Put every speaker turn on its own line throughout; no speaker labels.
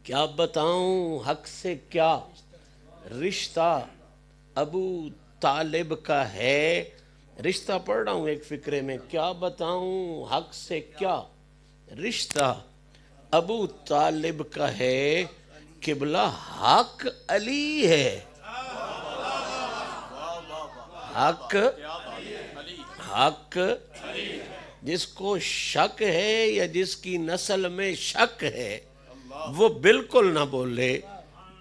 کیا بتاؤں حق سے کیا رشتہ ابو طالب کا ہے. رشتہ پڑھ رہا ہوں ایک فقرے میں. کیا بتاؤں حق سے کیا رشتہ ابو طالب کا ہے، قبلہ حق علی ہے. حق جس کو شک ہے یا جس کی نسل میں شک ہے وہ بالکل نہ بولے.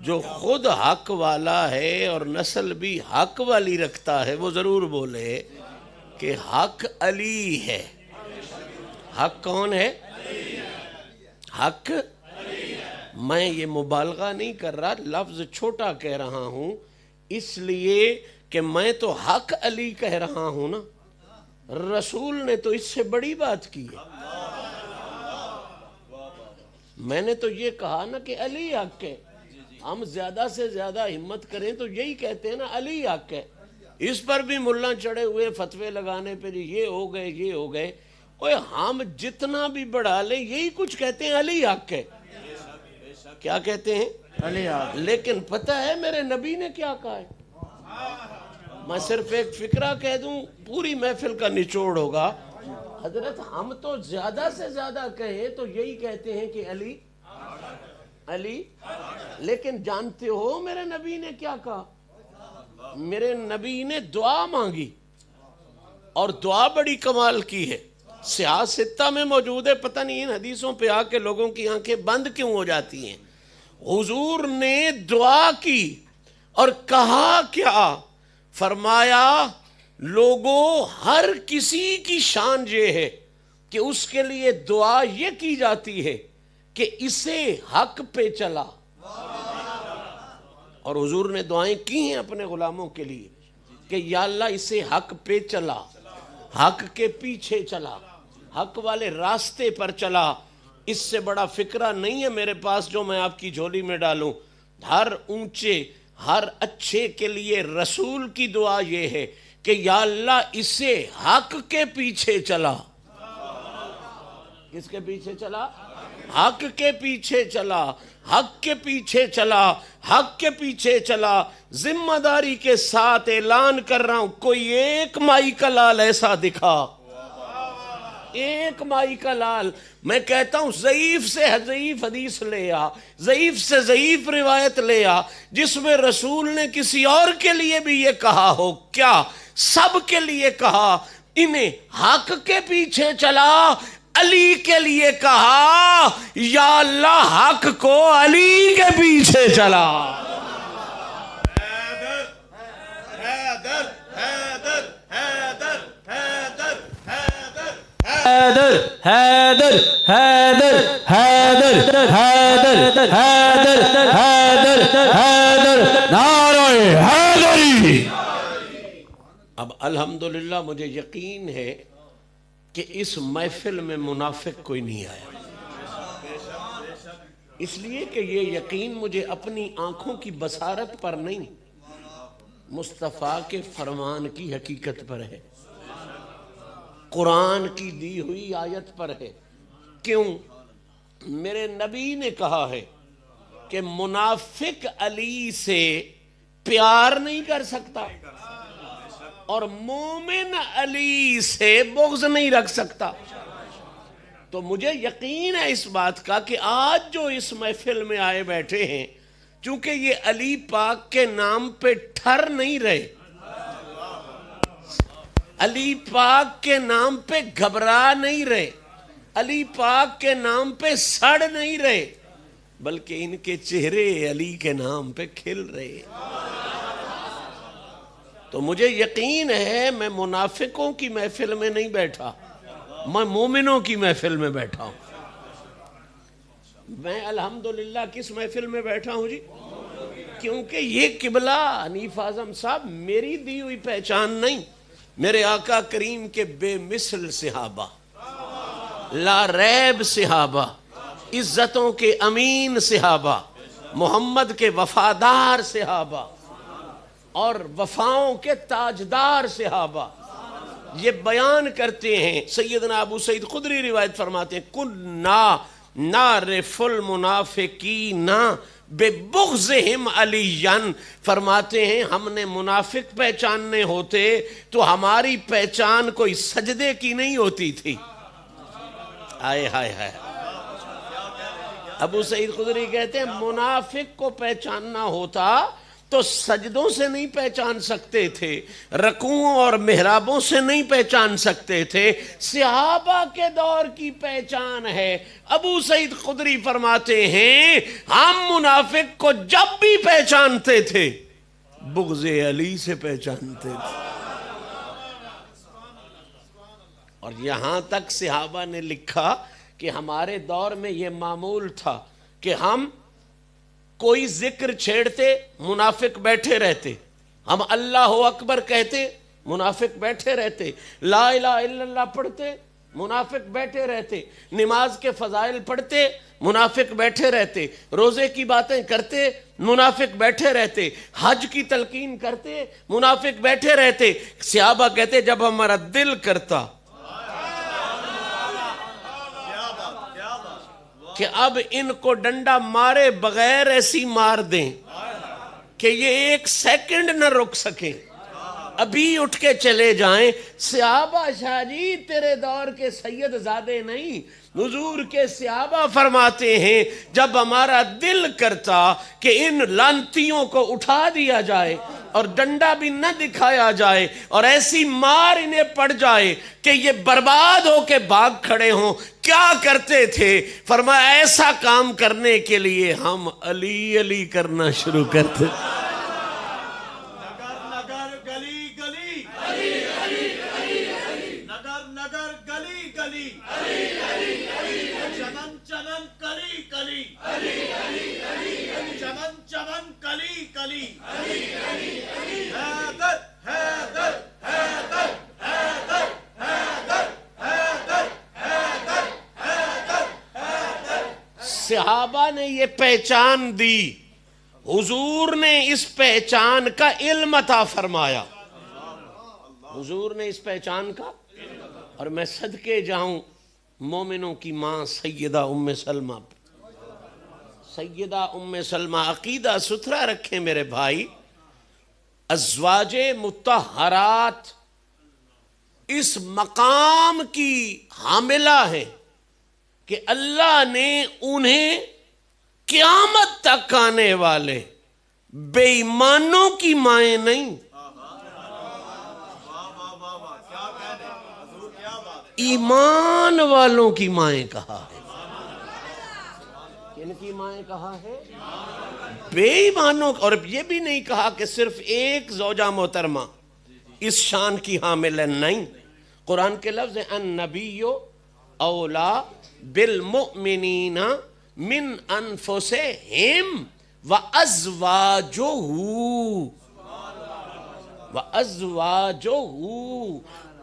جو خود حق والا ہے اور نسل بھی حق والی رکھتا ہے وہ ضرور بولے کہ حق علی ہے. حق کون ہے؟ حق. میں یہ مبالغہ نہیں کر رہا، لفظ چھوٹا کہہ رہا ہوں اس لیے کہ میں تو حق علی کہہ رہا ہوں نا. رسول نے تو اس سے بڑی بات کی ہے. میں نے تو یہ کہا نا کہ علی حق ہے. ہم زیادہ سے زیادہ ہمت کریں تو یہی کہتے ہیں نا علی حق ہے. اس پر بھی ملا چڑھے ہوئے فتوے لگانے پہ یہ ہو گئے یہ ہو گئے. اوے ہم جتنا بھی بڑھا لیں یہی کچھ کہتے ہیں علی حق ہے. کیا کہتے ہیں؟ علی حق. لیکن پتہ ہے میرے نبی نے کیا کہا ہے؟ میں صرف ایک فقرہ کہہ دوں، پوری محفل کا نچوڑ ہوگا. حضرت ہم تو زیادہ سے زیادہ کہیں تو یہی کہتے ہیں کہ علی علی. لیکن جانتے ہو میرے نبی نے کیا کہا؟ میرے نبی نے دعا مانگی اور دعا بڑی کمال کی ہے. سیاہ ستہ میں موجود ہے. پتہ نہیں ان حدیثوں پہ آ کے لوگوں کی آنکھیں بند کیوں ہو جاتی ہیں. حضور نے دعا کی اور کہا کیا؟ فرمایا لوگوں ہر کسی کی شان یہ ہے کہ اس کے لیے دعا یہ کی جاتی ہے کہ اسے حق پہ چلا. اور حضور نے دعائیں کی ہیں اپنے غلاموں کے لیے کہ یا اللہ اسے حق پہ چلا، حق کے پیچھے چلا، حق والے راستے پر چلا. اس سے بڑا فقرہ نہیں ہے میرے پاس جو میں آپ کی جھولی میں ڈالوں. ہر اونچے ہر اچھے کے لیے رسول کی دعا یہ ہے کہ یا اللہ اسے حق کے پیچھے چلا. کس کے پیچھے چلا؟ حق کے پیچھے چلا. حق کے پیچھے چلا. حق کے پیچھے چلا. ذمہ داری کے ساتھ اعلان کر رہا ہوں، کوئی ایک مائی کا لال ایسا دکھا، ایک مائی کا لال. میں کہتا ہوں ضعیف سے ضعیف حدیث لے آ، ضعیف سے ضعیف روایت لے آ جس میں رسول نے کسی اور کے لیے بھی یہ کہا ہو. کیا سب کے لیے کہا؟ انہیں حق کے پیچھے چلا. علی کے لیے کہا یا اللہ حق کو علی کے پیچھے چلا.
حیدر حیدر حیدر حیدر حیدر حیدر حیدر حیدر نعرہ حیدری.
اب الحمدللہ مجھے یقین ہے کہ اس محفل میں منافق کوئی نہیں آیا، اس لیے کہ یہ یقین مجھے اپنی آنکھوں کی بصارت پر نہیں، مصطفیٰ کے فرمان کی حقیقت پر ہے، قرآن کی دی ہوئی آیت پر ہے. کیوں؟ میرے نبی نے کہا ہے کہ منافق علی سے پیار نہیں کر سکتا اور مومن علی سے بغض نہیں رکھ سکتا. تو مجھے یقین ہے اس بات کا کہ آج جو اس محفل میں آئے بیٹھے ہیں، چونکہ یہ علی پاک کے نام پہ ٹھر نہیں رہے، علی پاک کے نام پہ گھبرا نہیں رہے، علی پاک کے نام پہ سڑ نہیں رہے، بلکہ ان کے چہرے علی کے نام پہ کھل رہے. تو مجھے یقین ہے میں منافقوں کی محفل میں نہیں بیٹھا، میں مومنوں کی محفل میں بیٹھا ہوں. میں الحمدللہ کس محفل میں بیٹھا ہوں جی؟ کیونکہ یہ قبلہ حنیف اعظم صاحب میری دی ہوئی پہچان نہیں، میرے آقا کریم کے بے مثل صحابہ، لا ریب صحابہ، عزتوں کے امین صحابہ، محمد کے وفادار صحابہ اور وفاؤں کے تاجدار صحابہ یہ بیان کرتے ہیں. سیدنا ابو سعید خدری روایت فرماتے ہیں کننا نعرف المنافقین ببغضہم علیاً، فرماتے ہیں ہم نے منافق پہچاننے ہوتے تو ہماری پہچان کوئی سجدے کی نہیں ہوتی تھی. ہائے ہائے ہائے. ابو سعید خدری کہتے ہیں منافق کو پہچاننا ہوتا تو سجدوں سے نہیں پہچان سکتے تھے، رکوعوں اور محرابوں سے نہیں پہچان سکتے تھے، صحابہ کے دور کی پہچان ہے. ابو سعید خدری فرماتے ہیں ہم منافق کو جب بھی پہچانتے تھے بغض علی سے پہچانتے تھے. اور یہاں تک صحابہ نے لکھا کہ ہمارے دور میں یہ معمول تھا کہ ہم کوئی ذکر چھیڑتے منافق بیٹھے رہتے، ہم اللہ اکبر کہتے منافق بیٹھے رہتے، لا الہ الا اللہ پڑھتے منافق بیٹھے رہتے، نماز کے فضائل پڑھتے منافق بیٹھے رہتے، روزے کی باتیں کرتے منافق بیٹھے رہتے، حج کی تلقین کرتے منافق بیٹھے رہتے. صحابہ کہتے جب ہمارا دل کرتا کہ اب ان کو ڈنڈا مارے بغیر ایسی مار دیں کہ یہ ایک سیکنڈ نہ رک سکیں، ابھی اٹھ کے چلے جائیں. صحابہ شاہ جی تیرے دور کے سید زادے نہیں، حضور کے صحابہ فرماتے ہیں جب ہمارا دل کرتا کہ ان لانتیوں کو اٹھا دیا جائے اور ڈنڈا بھی نہ دکھایا جائے اور ایسی مار انہیں پڑ جائے کہ یہ برباد ہو کے بھاگ کھڑے ہوں، کیا کرتے تھے؟ فرمایا ایسا کام کرنے کے لیے ہم علی علی کرنا شروع کرتے. صحابہ نے یہ پہچان دی، حضور نے اس پہچان کا علم عطا فرمایا. حضور نے اس پہچان کا، اور میں صدقے جاؤں مومنوں کی ماں سیدہ ام سلمہ، سیدہ ام سلمہ. عقیدہ ستھرا رکھیں میرے بھائی، ازواج مطہرات اس مقام کی حاملہ ہیں کہ اللہ نے انہیں قیامت تک آنے والے بے ایمانوں کی مائیں نہیں، ایمان والوں کی مائیں کہا ہے. کن کی مائیں کہا ہے؟ بے ایمانوں. اور یہ بھی نہیں کہا کہ صرف ایک زوجہ محترمہ اس شان کی حامل ہے، نہیں. قرآن کے لفظ ہیں النبی اولا بالمؤمنین من انفسہم وازواجہ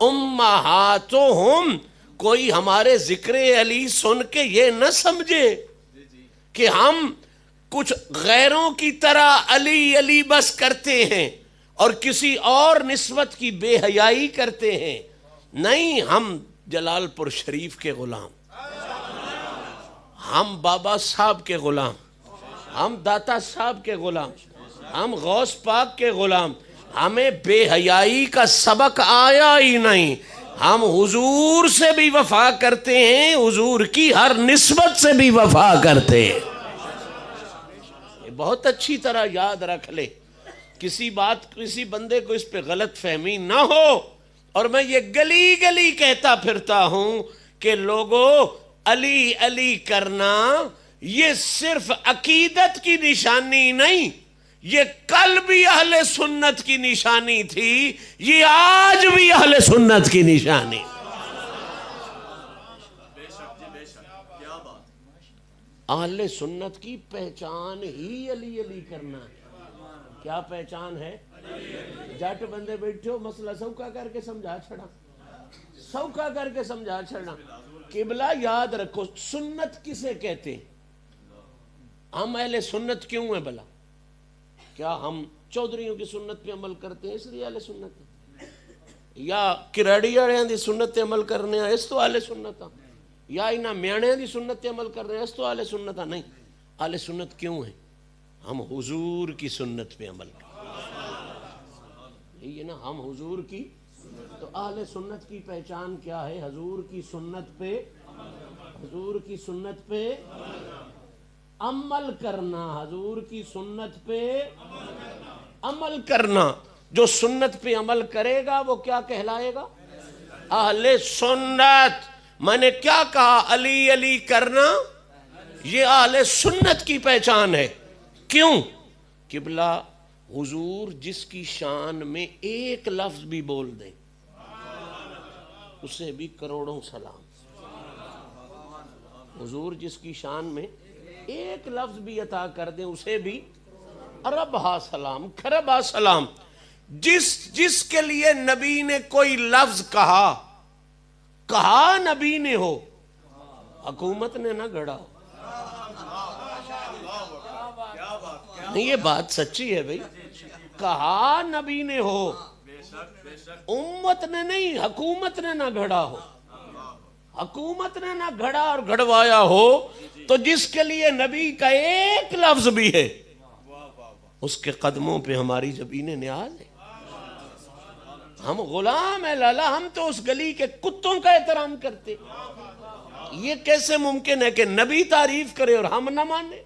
امہاتہم. کوئی ہمارے ذکر علی سن کے یہ نہ سمجھے کہ ہم کچھ غیروں کی طرح علی علی بس کرتے ہیں اور کسی اور نسبت کی بے حیائی کرتے ہیں. نہیں، ہم جلال پور شریف کے غلام، ہم بابا صاحب کے غلام، ہم داتا صاحب کے غلام، ہم غوث پاک کے غلام. ہمیں بے حیائی کا سبق آیا ہی نہیں. ہم حضور سے بھی وفا کرتے ہیں، حضور کی ہر نسبت سے بھی وفا کرتے ہیں. بہت اچھی طرح یاد رکھ لے، کسی بندے کو اس پہ غلط فہمی نہ ہو. اور میں یہ گلی گلی کہتا پھرتا ہوں کہ لوگوں، علی علی کرنا یہ صرف عقیدت کی نشانی نہیں، یہ کل بھی اہل سنت کی نشانی تھی، یہ آج بھی اہل سنت کی نشانی. اہل سنت کی پہچان ہی علی علی کرنا ہے. کیا پہچان ہے؟ جٹ بندے بیٹھے ہو، مسئلہ سوکھا کر کے سمجھا چھڑا، سوکھا کر کے سمجھا چھڑا. قبلہ یاد رکھو، سنت کسے کہتے ہیں؟ ہم اہل سنت کیوں ہیں بھلا؟ کیا ہم چودھریوں کی سنت پہ عمل کرتے ہیں اس لیے اہل سنت ہیں؟ یا کراڑی والوں دی سنت پہ عمل کرنے ہیں اس تو اہل سنت ہیں؟ یا انہاں میانے دی سنت تے عمل کر رہے ہیں، اس تو اہل سنت نہیں۔ اہل سنت کیوں ہیں؟ ہم حضور کی سنت پہ عمل کریں، یہ نا، ہم حضور کی، تو اہل سنت کی پہچان کیا ہے؟ حضور کی سنت پہ، حضور کی سنت پہ عمل کرنا، حضور کی سنت پہ عمل کرنا۔ جو سنت پہ عمل کرے گا وہ کیا کہلائے گا؟ اہل سنت۔ میں نے کیا کہا؟ علی علی کرنا، یہ اہل سنت کی پہچان ہے۔ کیوں؟ قبلہ حضور جس کی شان میں ایک لفظ بھی بول دیں اسے بھی کروڑوں سلام۔ حضور جس کی شان میں ایک لفظ بھی عطا کر دیں اسے بھی ارب ہا سلام، کھرب ہا سلام۔ جس کے لیے نبی نے کوئی لفظ کہا نبی نے ہو، حکومت نے نہ گھڑا ہو، نہیں یہ بات سچی ہے بھئی، کہا نبی نے ہو، امت نے نہیں، حکومت نے نہ گھڑا ہو، حکومت نے نہ گھڑا اور گھڑوایا ہو، تو جس کے لیے نبی کا ایک لفظ بھی ہے اس کے قدموں پہ ہماری زبینیں نیاز ہے۔ ہم غلام ہے لالا، ہم تو اس گلی کے کتوں کا احترام کرتے۔ یہ کیسے ممکن ہے کہ نبی تعریف کرے اور ہم نہ مانے؟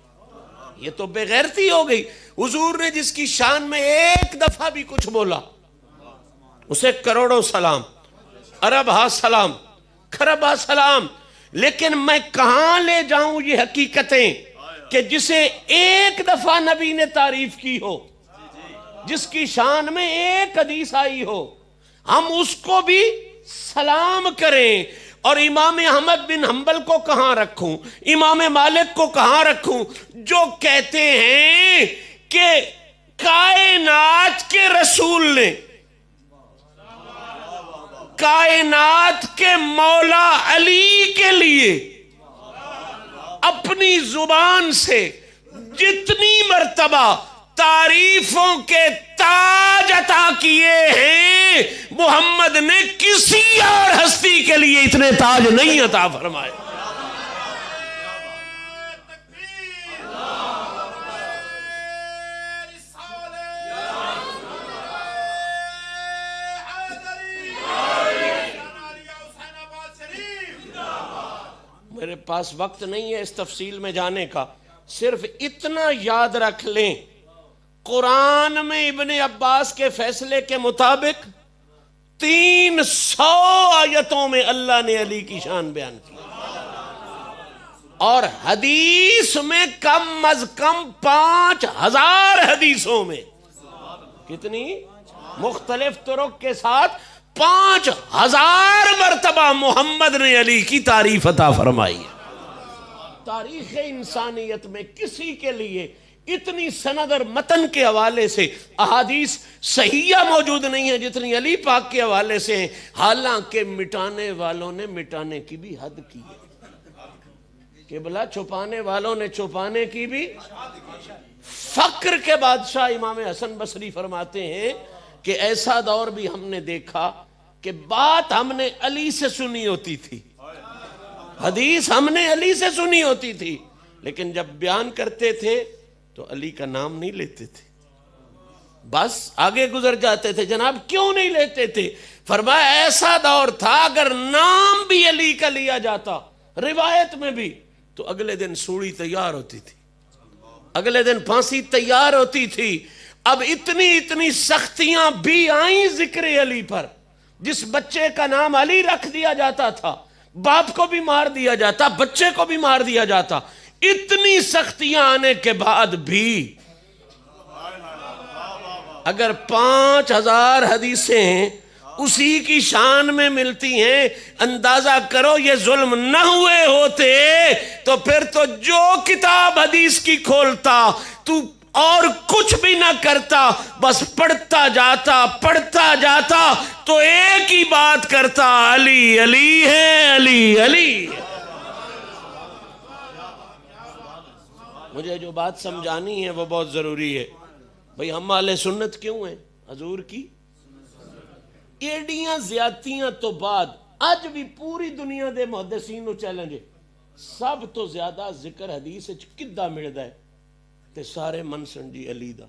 یہ تو بے غیرتی ہو گئی۔ حضور نے جس کی شان میں ایک دفعہ بھی کچھ بولا اسے کروڑوں سلام، ارب ہا سلام، کھرب ہا سلام۔ لیکن میں کہاں لے جاؤں یہ حقیقتیں کہ جسے ایک دفعہ نبی نے تعریف کی ہو، جس کی شان میں ایک حدیث آئی ہو، ہم اس کو بھی سلام کریں۔ اور امام احمد بن حنبل کو کہاں رکھوں، امام مالک کو کہاں رکھوں، جو کہتے ہیں کہ کائنات کے رسول نے، کائنات کے مولا علی کے لیے اپنی زبان سے جتنی مرتبہ تعریفوں کے تاج عطا کیے ہیں، محمد نے کسی اور ہستی کے لیے اتنے تاج نہیں عطا فرمائے۔ میرے پاس وقت نہیں ہے اس تفصیل میں جانے کا، صرف اتنا یاد رکھ لیں، قرآن میں ابن عباس کے فیصلے کے مطابق 300 آیتوں میں اللہ نے علی کی شان بیان کی، اور حدیث میں کم از کم 5000 حدیثوں میں، کتنی مختلف طرق کے ساتھ 5000 مرتبہ محمد نے علی کی تعریف عطا فرمائی ہے۔ تاریخ انسانیت میں کسی کے لیے اتنی سند اور متن کے حوالے سے احادیث صحیحہ موجود نہیں ہے جتنی علی پاک کے حوالے سے ہیں، حالانکہ مٹانے والوں نے مٹانے کی بھی حد کی ہے، قبلہ چھپانے والوں نے چھپانے کی بھی۔ فقر کے بادشاہ امام حسن بصری فرماتے ہیں کہ ایسا دور بھی ہم نے دیکھا کہ بات ہم نے علی سے سنی ہوتی تھی، حدیث ہم نے علی سے سنی ہوتی تھی، لیکن جب بیان کرتے تھے تو علی کا نام نہیں لیتے تھے، بس آگے گزر جاتے تھے۔ جناب کیوں نہیں لیتے تھے؟ فرمایا ایسا دور تھا اگر نام بھی علی کا لیا جاتا روایت میں بھی تو اگلے دن سوڑی تیار ہوتی تھی، اگلے دن پھانسی تیار ہوتی تھی۔ اب اتنی سختیاں بھی آئیں ذکر علی پر، جس بچے کا نام علی رکھ دیا جاتا تھا باپ کو بھی مار دیا جاتا، بچے کو بھی مار دیا جاتا، اتنی سختیاں آنے کے بعد بھی اگر 5000 حدیثیں اسی کی شان میں ملتی ہیں، اندازہ کرو یہ ظلم نہ ہوئے ہوتے تو پھر تو جو کتاب حدیث کی کھولتا تو اور کچھ بھی نہ کرتا، بس پڑھتا جاتا تو ایک ہی بات کرتا، علی علی ہے، علی علی۔ مجھے جو بات سمجھانی ہے وہ بہت ضروری ہے۔ بھئی ہم اہل سنت کیوں ہیں؟ حضور کی ایڈیاں زیادتیاں تو بعد اج بھی پوری دنیا دے محدثین نو چیلنج ہے سب تو زیادہ ذکر حدیث وچ کدہ ملدا ہے تے سارے منسن جی علی دا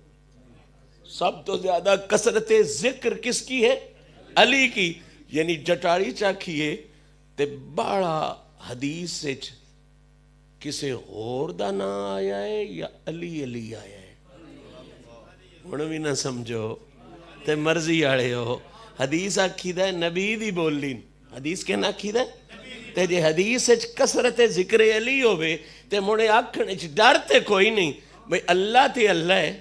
سب تو زیادہ کثرت ذکر کس کی ہے علی کی یعنی جٹاری چاکھیے تے بڑا حدیث وچ کسے اور دا نا آیا ہے یا علی علی آیا ہے ہن بھی نہ سمجھو تے مرضی آڑے ہو حدیث آکھیدہ ہے نبی دی بولین حدیث کہنا آکھیدہ ہے تے جے حدیث وچ کثرت ذکر علی ہوئے تے مڑے آکھن وچ ڈر تے کوئی نہیں بھئی اللہ تے اللہ ہے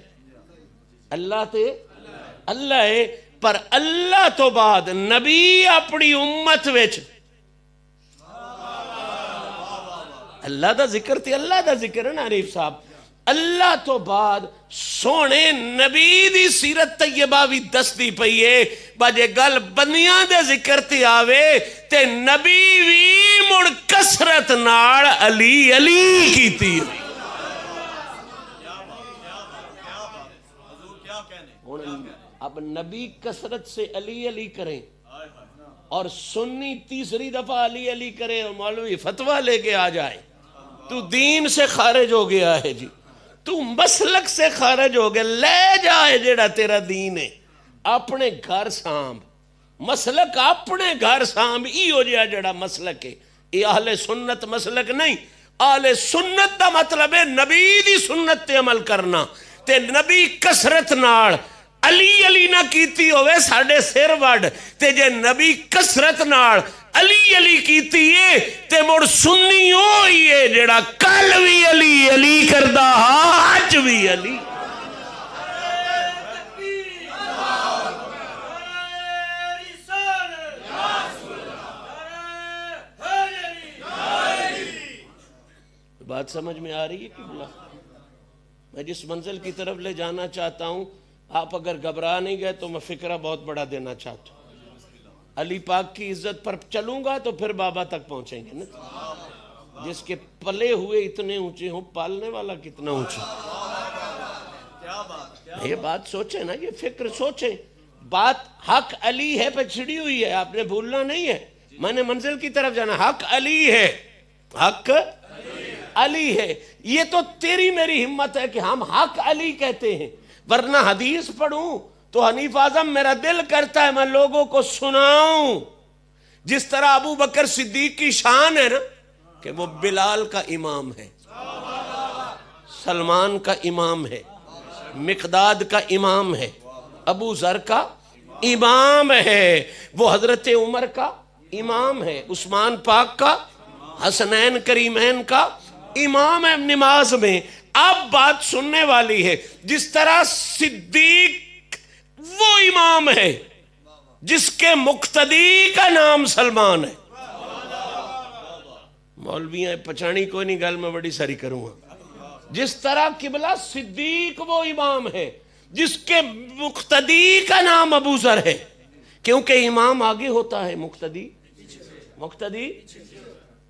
اللہ تے اللہ ہے پر اللہ تو بعد نبی اپنی امت وچ اللہ دا ذکر تے اللہ دا ذکر ہے نا عریف صاحب اللہ تو بعد سونے نبی دی سیرت طیبہ بھی دستی پئیے باجے گل بندیاں دے ذکر تے آوے تے نبی بھی مڑ کسرت ناڑ علی علی کیتی اب نبی کسرت سے علی علی کریں اور سنی تیسری دفعہ علی علی کرے اور مولوی فتوہ لے کے آ جائے تو دین سے خارج ہو گیا ہے جی تو مسلک سے خارج ہو گیا لے جائے جیڑا تیرا دین ہے اپنے گھر سامب مسلک اپنے گھر سامب ہی ہو جائے جیڑا مسلک ہے یہ اہل سنت مسلک نہیں اہل سنت دا مطلب ہے نبی دی سنت تے عمل کرنا تے نبی کسرت ناڑ علی علی نہ کیتی ہوئے ساڑھے سر وڈ تے جے نبی کسرت ناڑ علی علی کیتی ہے تے مڑ سنی ہوئی ہے جڑا کل بھی علی علی کردہ آج بھی علی بات سمجھ میں آ رہی ہے قبلہ میں جس منزل کی طرف لے جانا چاہتا ہوں آپ اگر گھبرا نہیں گئے تو میں فکرہ بہت بڑا دینا چاہتا ہوں علی پاک کی عزت پر چلوں گا تو پھر بابا تک پہنچیں گے نا جس کے پلے ہوئے اتنے اونچے ہوں پالنے والا کتنا اونچا یہ بات سوچیں نا یہ فکر سوچیں بات حق علی ہے پہ چھڑی ہوئی ہے آپ نے بھولنا نہیں ہے میں نے منزل کی طرف جانا حق علی ہے حق علی ہے یہ تو تیری میری ہمت ہے کہ ہم حق علی کہتے ہیں ورنہ حدیث پڑھوں تو حنیف اعظم میرا دل کرتا ہے میں لوگوں کو سناؤں جس طرح ابو بکر صدیق کی شان ہے نا کہ وہ بلال کا امام ہے سلمان کا امام ہے مقداد کا امام ہے ابو ذر کا امام ہے وہ حضرت عمر کا امام ہے عثمان پاک کا حسنین کریمین کا امام ہے نماز میں اب بات سننے والی ہے جس طرح صدیق وہ امام ہے جس کے مقتدی کا نام سلمان ہے مولویاں پچھانی کوئی نہیں گل میں بڑی ساری کروں گا جس طرح قبلہ صدیق وہ امام ہے جس کے مقتدی کا نام ابو ذر ہے کیونکہ امام آگے ہوتا ہے مقتدی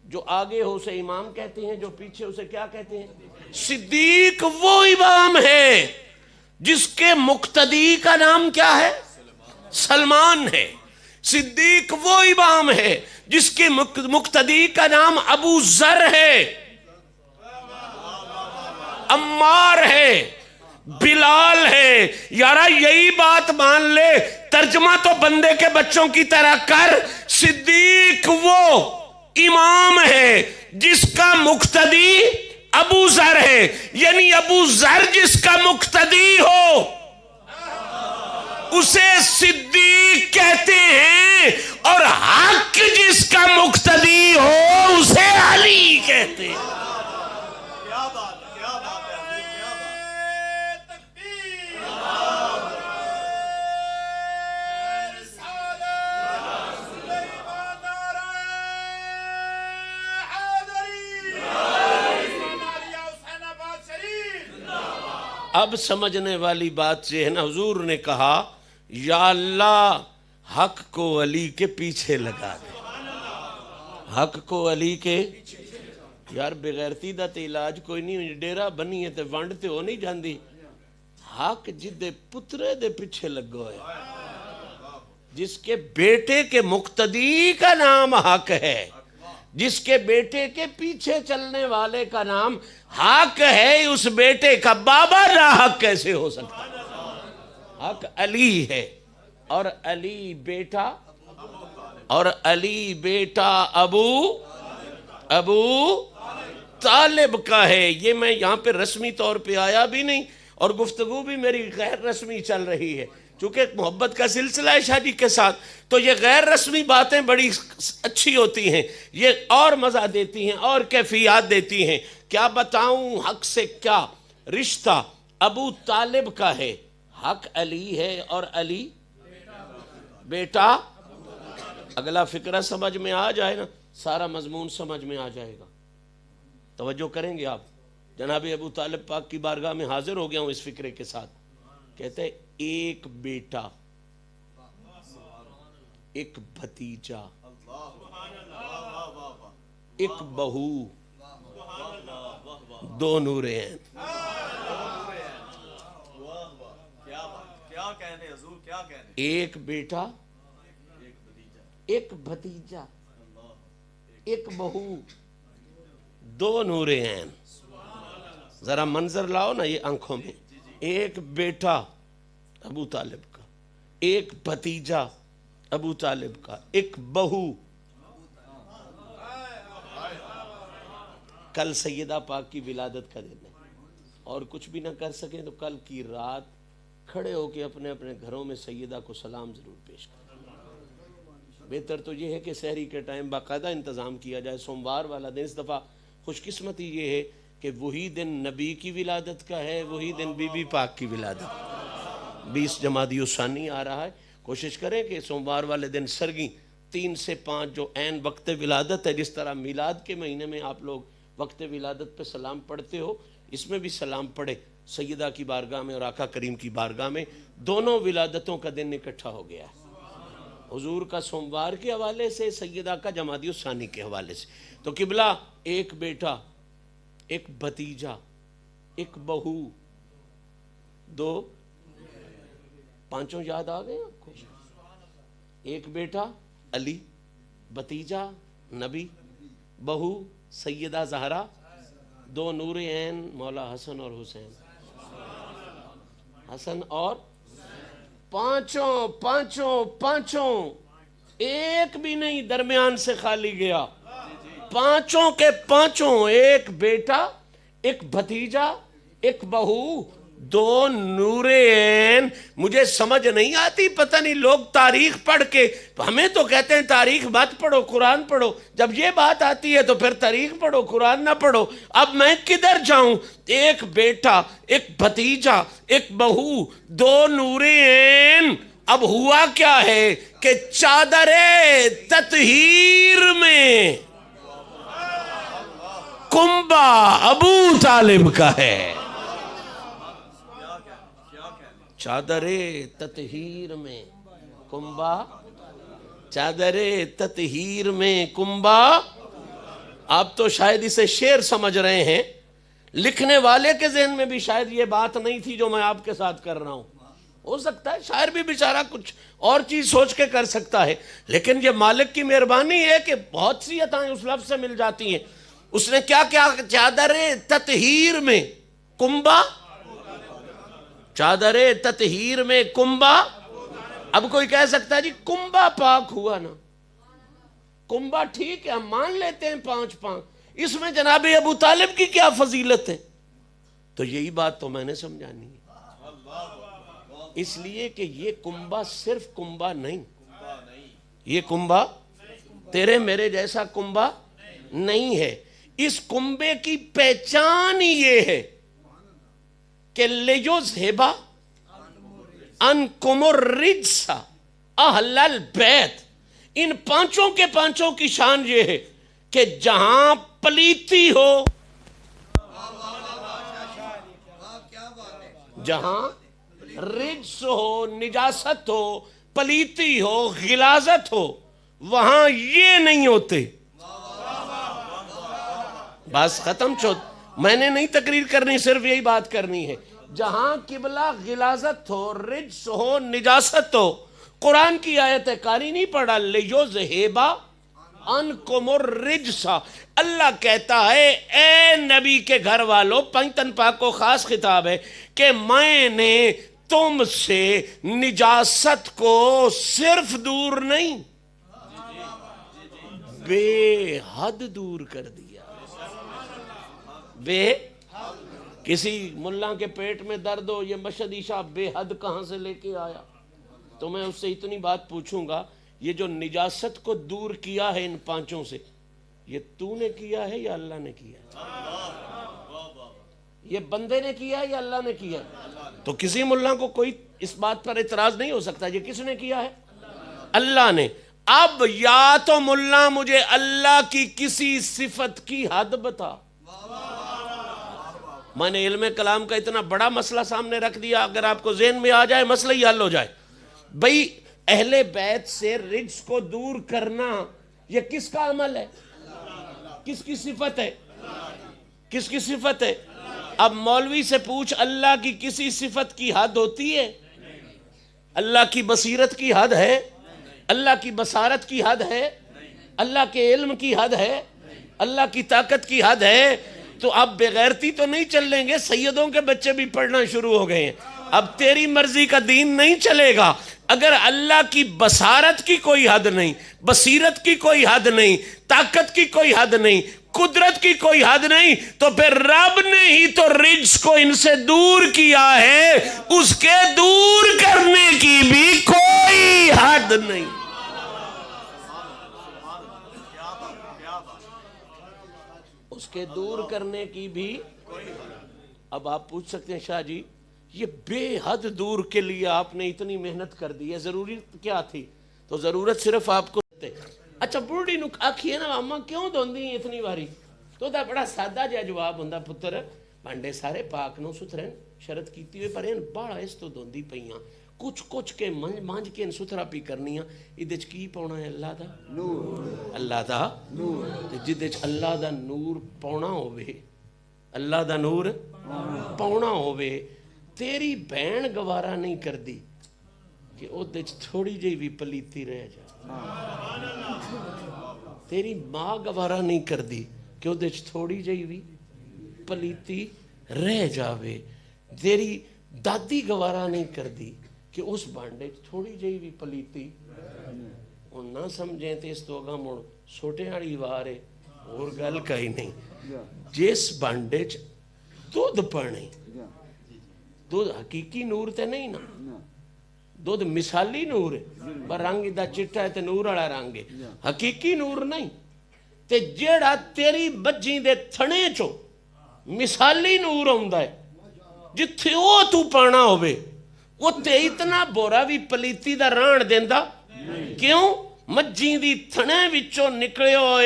جو آگے ہو اسے امام کہتے ہیں جو پیچھے اسے کیا کہتے ہیں صدیق وہ امام ہے جس کے مقتدی کا نام کیا ہے سلمان ہے صدیق وہ امام ہے جس کے مقتدی کا نام ابو ذر ہے عمار ہے بلال ہے یارا یہی بات مان لے ترجمہ تو بندے کے بچوں کی طرح کر صدیق وہ امام ہے جس کا مقتدی ابو ذر ہے یعنی ابو ذر جس کا مقتدی ہو اسے صدیق کہتے ہیں اور حق جس کا مقتدی ہو اسے علی کہتے ہیں اب سمجھنے والی بات یہ ہے نا حضور نے کہا یا اللہ حق کو علی کے پیچھے لگا دے حق کو علی کے یار بغیرتی دا تے علاج کوئی نہیں ڈیرا بنی ہے تے ونڈ تے ہو نہیں جاندی حق جدے پترے دے پیچھے لگو ہے جس کے بیٹے کے مقتدی کا نام حق ہے، جس کے بیٹے کے پیچھے چلنے والے کا نام حق ہے، اس بیٹے کا بابا ناحق کیسے ہو سکتا ہے؟ حق علی ہے، اور علی بیٹا ابو طالب کا ہے۔ یہ میں یہاں پہ رسمی طور پہ آیا بھی نہیں، اور گفتگو بھی میری غیر رسمی چل رہی ہے، چونکہ محبت کا سلسلہ ہے شادی کے ساتھ، تو یہ غیر رسمی باتیں بڑی اچھی ہوتی ہیں، یہ اور مزہ دیتی ہیں اور کیفیات دیتی ہیں۔ کیا بتاؤں حق سے کیا رشتہ ابو طالب کا ہے، حق علی ہے اور علی بیٹا۔ اگلا فقرہ سمجھ میں آ جائے نا، سارا مضمون سمجھ میں آ جائے گا۔ توجہ کریں گے آپ؟ جناب ابو طالب پاک کی بارگاہ میں حاضر ہو گیا ہوں اس فکرے کے ساتھ۔ کہتے ہیں ایک بیٹا، ایک بھتیجا، ایک بہو، دو نورین۔ ایک بیٹا، ایک بھتیجا، ایک بہو، دو نورین۔ ذرا منظر لاؤ نا یہ آنکھوں میں۔ ایک بیٹا ابو طالب کا، ایک بھتیجا ابو طالب کا، ایک بہو۔ کل سیدہ پاک کی ولادت کا دن ہے، اور کچھ بھی نہ کر سکیں تو کل کی رات کھڑے ہو کے اپنے اپنے گھروں میں سیدہ کو سلام ضرور پیش کریں۔ بہتر تو یہ ہے کہ سحری کے ٹائم باقاعدہ انتظام کیا جائے۔ سوموار والا دن، اس دفعہ خوش قسمتی یہ ہے کہ وہی دن نبی کی ولادت کا ہے، وہی دن بی بی پاک کی ولادت، 20 جمادی الثانی آ رہا ہے۔ کوشش کریں کہ سوموار والے دن سرگی 3 سے 5 جو عین وقت ولادت ہے، جس طرح میلاد کے مہینے میں آپ لوگ وقت ولادت پہ سلام پڑھتے ہو، اس میں بھی سلام پڑھے سیدہ کی بارگاہ میں اور آقا کریم کی بارگاہ میں۔ دونوں ولادتوں کا دن اکٹھا ہو گیا ہے، حضور کا سوموار کے حوالے سے، سیدہ کا جمادی الثانی کے حوالے سے۔ تو قبلہ ایک بیٹا، ایک بھتیجا، ایک بہو، دو، پانچوں یاد آ گئے آپ کو؟ ایک بیٹا علی، بھتیجا نبی، بہو سیدہ زہرا، دو نور عین مولا حسن اور حسین، حسن اور پانچوں ایک بھی نہیں درمیان سے خالی گیا، پانچوں کے پانچوں، ایک بیٹا، ایک بھتیجا، ایک بہو، دو نور عین۔ مجھے سمجھ نہیں آتی، پتہ نہیں لوگ تاریخ پڑھ کے، ہمیں تو کہتے ہیں تاریخ مت پڑھو قرآن پڑھو، جب یہ بات آتی ہے تو پھر تاریخ پڑھو قرآن نہ پڑھو۔ اب میں کدھر جاؤں؟ ایک بیٹا، ایک بھتیجا، ایک بہو، دو نور عین۔ اب ہوا کیا ہے کہ چادر تطہیر میں کنبہ ابو طالب کا ہے۔ چادر تطہیر میں کنبہ، چادر تطہیر میں کنبہ۔ آپ تو شاید اسے شعر سمجھ رہے ہیں، لکھنے والے کے ذہن میں بھی شاید یہ بات نہیں تھی جو میں آپ کے ساتھ کر رہا ہوں۔ ہو سکتا ہے شاعر بھی بیچارہ کچھ اور چیز سوچ کے کر سکتا ہے، لیکن یہ مالک کی مہربانی ہے کہ بہت سی عطائیں اس لفظ سے مل جاتی ہیں۔ اس نے کیا کیا؟ چادر تطہیر میں کنبہ، چادر تطہیر میں کنبہ۔ اب کوئی کہہ سکتا ہے جی کنبہ پاک ہوا نا، کنبہ ٹھیک ہے ہم مان لیتے ہیں 5 اس میں جناب ابو طالب کی کیا فضیلت ہے؟ تو یہی بات تو میں نے سمجھانی ہے، اس لیے کہ یہ کنبہ صرف کنبہ نہیں، یہ کنبہ تیرے میرے جیسا کنبہ نہیں ہے۔ اس کنبے کی پہچان ہی یہ ہے کہ لیُذْهِبَ عَنْکُمُ الرِّجْسَ اہل البیت۔ ان پانچوں کے پانچوں کی شان یہ ہے کہ جہاں پلیتی ہو، جہاں رجس ہو، نجاست ہو، پلیتی ہو، غلاظت ہو، وہاں یہ نہیں ہوتے۔ بس ختم چود، میں نے نہیں تقریر کرنی، صرف یہی بات کرنی ہے۔ جہاں قبلہ غلاظت ہو، رجس ہو، نجاست ہو، قرآن کی آیت کاری نہیں پڑھا لیُذْہِبَ عَنْکُمُ الرِّجْسَ. اللہ کہتا ہے اے نبی کے گھر والوں، پنجتن پاک کو خاص خطاب ہے کہ میں نے تم سے نجاست کو صرف دور نہیں بے حد دور کر دیا. بے کسی ملا کے پیٹ میں درد ہو، یہ مشہدی شاہ بے حد کہاں سے لے کے آیا؟ تو میں اس سے اتنی بات پوچھوں گا، یہ جو نجاست کو دور کیا ہے ان پانچوں سے، یہ تو نے کیا ہے یا اللہ نے کیا ہے؟ یہ بندے نے کیا ہے یا اللہ نے کیا ہے؟ تو کسی ملا کو کوئی اس بات پر اعتراض نہیں ہو سکتا یہ کس نے کیا ہے؟ اللہ نے. اب یا تو ملا مجھے اللہ کی کسی صفت کی حد بتا. میں نے علم کلام کا اتنا بڑا مسئلہ سامنے رکھ دیا، اگر آپ کو ذہن میں آ جائے مسئلہ ہی حل ہو جائے. بھئی اہل بیت سے رجس کو دور کرنا یہ کس کا عمل ہے؟ کس کی صفت ہے؟ کس کی صفت ہے؟ اب مولوی سے پوچھ اللہ کی کسی صفت کی حد ہوتی ہے؟ اللہ کی بصیرت کی حد ہے؟ اللہ کی بصارت کی حد ہے؟ اللہ کے علم کی حد ہے؟ اللہ کی طاقت کی حد ہے؟ تو اب بغیرتی تو نہیں چل لیں گے، سیدوں کے بچے بھی پڑھنا شروع ہو گئے ہیں. اب تیری مرضی کا دین نہیں چلے گا. اگر اللہ کی بصارت کی کوئی حد نہیں، بصیرت کی کوئی حد نہیں، طاقت کی کوئی حد نہیں، قدرت کی کوئی حد نہیں، تو پھر رب نے ہی تو رجس کو ان سے دور کیا ہے، اس کے دور کرنے کی بھی کوئی حد نہیں. اس کے دور کرنے کی بھی. اب آپ پوچھ سکتے ہیں شاہ جی یہ بے حد دور کے لیے آپ نے اتنی محنت کر دی ہے، ضرورت کیا تھی؟ تو ضرورت صرف آپ کو اچھا بوڑھی نو آکھیے نا اما کیوں دھوندی اتنی باری؟ تو دا بڑا سادہ جہا جواب ہوندا پتر بانڈے سارے پاک نو ستھرے شرط کیتی ہوئے پر این باڑا اس تو دھوندی پئیاں کچھ کے مانج کے ستھرا پی کرنیاں. ادھے چ کی پاؤنا ہے؟ اللہ دا نور. اللہ دا نور. تے جدے چ اللہ دا نور پاؤنا ہوئے، اللہ دا نور پاؤنا ہوئے، تیری بہن گوارا نہیں کر دی کہ او دے چ تھوڑی جی بھی پلیتی رہ جائے. تیری ماں گوارا نہیں کر دی کہ او دے چ تھوڑی جی بھی پلیتی رہ جاوے. تیری دادی گوارا نہیں کر دی کہ اس بانڈے تھوڑی جی بھی پلیتی اور نہ سمجھیں تے اس تو اگا مڑ سوٹے آڑی وارے اور گل کہیں نہیں. جس بانڈے چ دودھ پانے، دودھ حقیقی نور تے نہیں نا، دودھ مثالی نور ہے، پر رنگ دا چٹا ہے تے نور والا رنگ ہے، حقیقی نور نہیں. تے جیڑا تیری بجیں دے تھنے چو مثالی نور ہوندا ہے، جتھے او تو پانا ہوئے وہ تے اتنا بورا بھی پلیتی دا ران دیندا. کیوں؟ مجھیں دی تھنے وچوں نکلے ہوئے